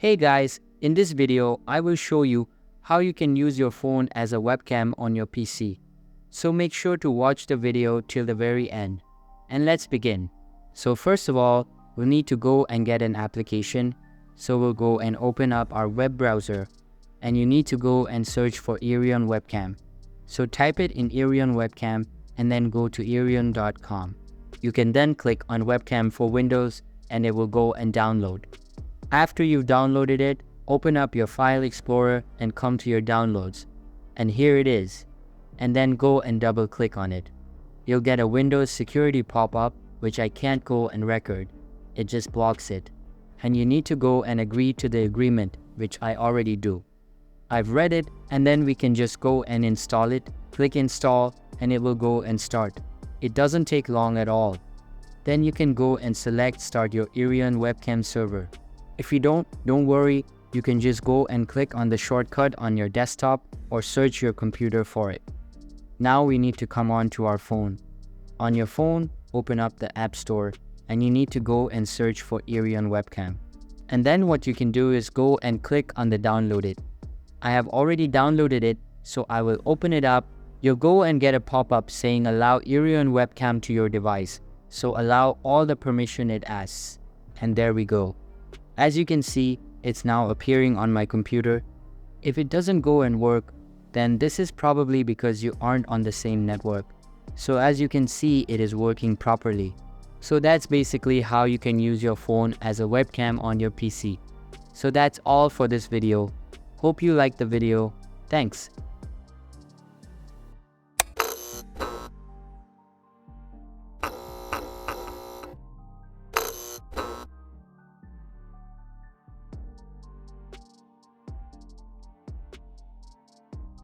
Hey guys, in this video, I will show you how you can use your phone as a webcam on your PC. So make sure to watch the video till the very end. And let's begin. So first of all, we'll need to go and get an application. So we'll go and open up our web browser. And you need to go and search for Irion Webcam. So type it in Irion Webcam and then go to irion.com. You can then click on Webcam for Windows and it will go and download. After you've downloaded it, open up your File Explorer and come to your downloads. And here it is. And then go and double click on it. You'll get a Windows security pop-up which I can't go and record. It just blocks it. And you need to go and agree to the agreement, which I already do. I've read it and then we can just go and install it. Click install and it will go and start. It doesn't take long at all. Then you can go and select start your Irion webcam server. If you don't worry, you can just go and click on the shortcut on your desktop or search your computer for it. Now we need to come on to our phone. On your phone, open up the App Store and you need to go and search for Irion Webcam. And then what you can do is go and click on the download it. I have already downloaded it, so I will open it up. You'll go and get a pop-up saying allow Irion Webcam to your device. So allow all the permission it asks. And there we go. As you can see, it's now appearing on my computer. If it doesn't go and work, then this is probably because you aren't on the same network. So as you can see, it is working properly. So that's basically how you can use your phone as a webcam on your PC. So that's all for this video. Hope you liked the video. Thanks.